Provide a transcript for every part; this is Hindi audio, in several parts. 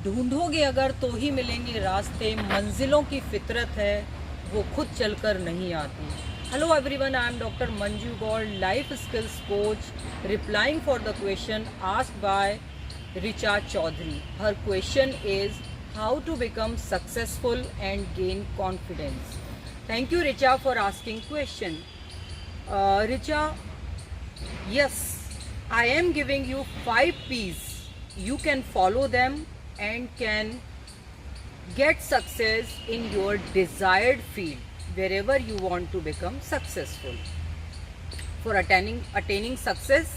ढूंढोगे अगर तो ही मिलेंगे रास्ते, मंजिलों की फितरत है वो खुद चलकर नहीं आती। Hello everyone, I am doctor Manju Gaur, life skills coach, replying for the question asked by Richa Chaudhary. Her question is how to become successful and gain confidence. Thank you Richa for asking question. Richa, yes, I am giving you 5 P's. You can follow them and can get success in your desired field wherever you want to become successful. For attaining success,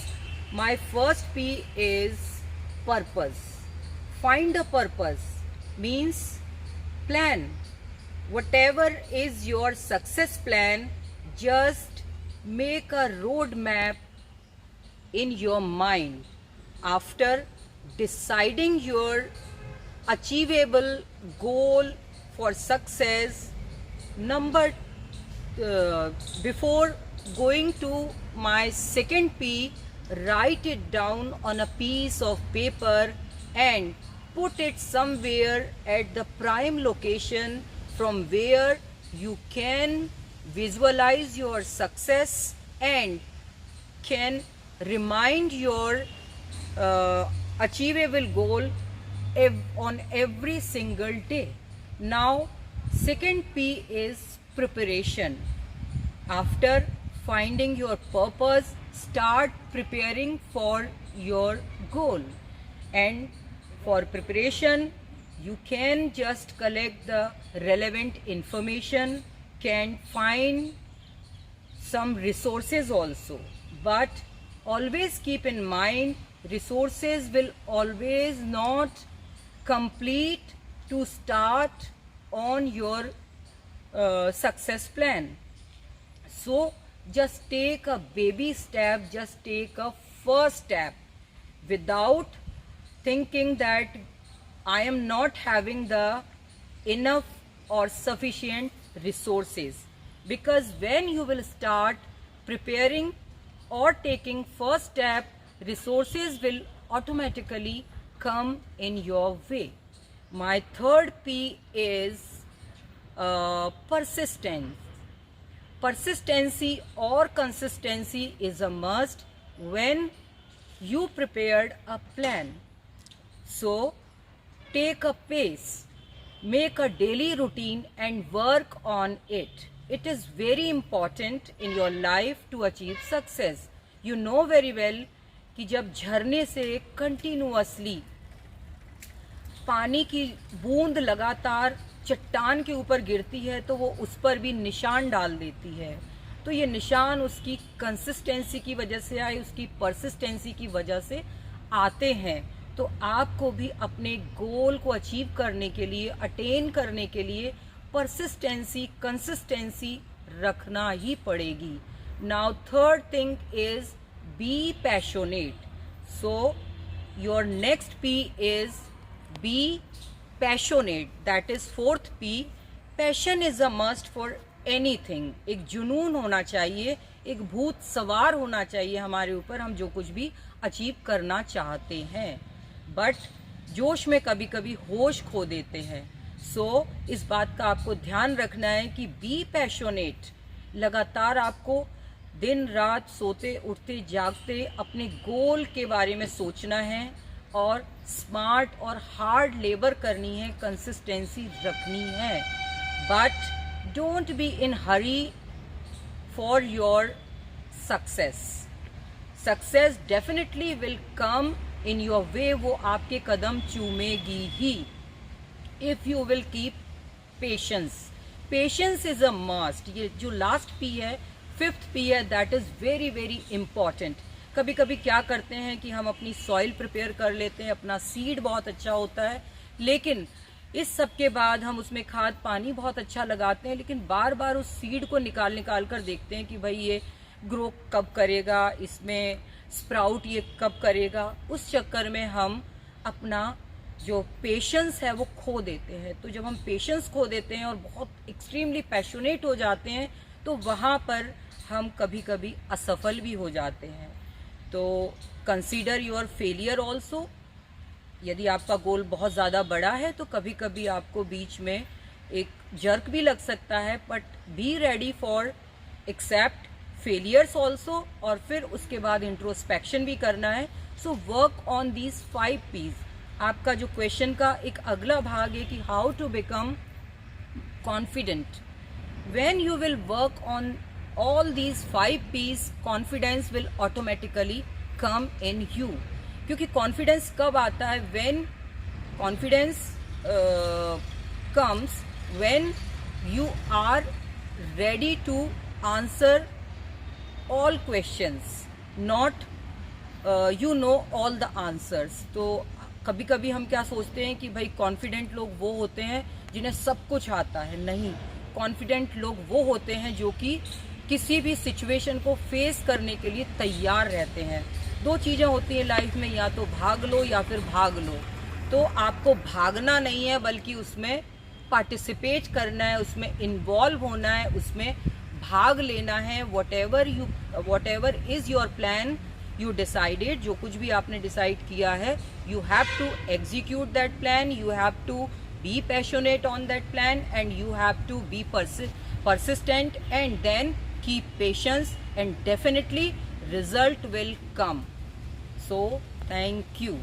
my first P is purpose. Find a purpose means plan. Whatever is your success plan, just make a roadmap in your mind. After deciding your achievable goal for success, before going to my second P, write it down on a piece of paper and put it somewhere at the prime location from where you can visualize your success and can remind your achievable goal on every single day. Now, second P is preparation. After finding your purpose, start preparing for your goal. And for preparation, you can just collect the relevant information, can find some resources also. But always keep in mind, resources will always not complete to start on your success plan. So just take a baby step, just take a first step without thinking that I am not having the enough or sufficient resources. Because when you will start preparing or taking first step, resources will automatically come in your way. My third P is persistence. Persistency or consistency is a must when you prepared a plan. So take a pace, make a daily routine and work on it. It is very important in your life to achieve success. You know very well कि जब झरने से कंटिन्यूअसली पानी की बूंद लगातार चट्टान के ऊपर गिरती है तो वो उस पर भी निशान डाल देती है। तो ये निशान उसकी कंसिस्टेंसी की वजह से आए, उसकी परसिस्टेंसी की वजह से आते हैं। तो आपको भी अपने गोल को अचीव करने के लिए, अटेन करने के लिए परसिस्टेंसी, कंसिस्टेंसी रखना ही पड़ेगी। Now third thing is be passionate. So your next P is be passionate. That is fourth P. Passion is a must for anything. एक जुनून होना चाहिए, एक भूत सवार होना चाहिए हमारे ऊपर, हम जो कुछ भी अचीव करना चाहते हैं। बट जोश में कभी कभी होश खो देते हैं। सो इस बात का आपको ध्यान रखना है कि बी पैशनेट। लगातार आपको दिन रात सोते उठते जागते अपने गोल के बारे में सोचना है और स्मार्ट और हार्ड लेबर करनी है, कंसिस्टेंसी रखनी है। But don't be in hurry for your success. Success definitely will come in your way, वो आपके कदम चूमेगी ही if you will keep patience. Patience is a must. ये जो लास्ट पी है, फिफ्थ पी है, that is very very important. कभी कभी क्या करते हैं कि हम अपनी सॉइल प्रिपेयर कर लेते हैं, अपना सीड बहुत अच्छा होता है, लेकिन इस सब के बाद हम उसमें खाद पानी बहुत अच्छा लगाते हैं, लेकिन बार बार उस सीड को निकाल कर देखते हैं कि भाई ये ग्रो कब करेगा, इसमें स्प्राउट ये कब करेगा। उस चक्कर में हम अपना जो पेशेंस है वो खो देते हैं। तो जब हम पेशेंस खो देते हैं और बहुत एक्सट्रीमली पैशनेट हो जाते हैं तो वहाँ पर हम कभी कभी असफल भी हो जाते हैं। तो कंसीडर योर फेलियर ऑल्सो। यदि आपका गोल बहुत ज़्यादा बड़ा है तो कभी कभी आपको बीच में एक जर्क भी लग सकता है, but be ready for accept failures also, और फिर उसके बाद इंट्रोस्पेक्शन भी करना है. So work on these 5 P's. आपका जो क्वेश्चन का एक अगला भाग है कि how to become confident. When you will work on all these 5 P's, confidence will automatically come in you. क्योंकि confidence कब आता है? When confidence comes when you are ready to answer all questions, not you know all the answers. तो कभी कभी हम क्या सोचते हैं कि भाई कॉन्फिडेंट लोग वो होते हैं जिन्हें सब कुछ आता है. नहीं, कॉन्फिडेंट लोग वो होते हैं जो कि किसी भी सिचुएशन को फेस करने के लिए तैयार रहते हैं. 2 चीज़ें होती हैं लाइफ में, या तो भाग लो या फिर भाग लो. तो आपको भागना नहीं है बल्कि उसमें पार्टिसिपेट करना है, उसमें इन्वॉल्व होना है, उसमें भाग लेना है. Whatever is your plan you decided, जो कुछ भी आपने डिसाइड किया है, you have to execute that plan, you have to be passionate on that plan, and you have to be persistent, and then keep patience, and definitely result will come. So thank you.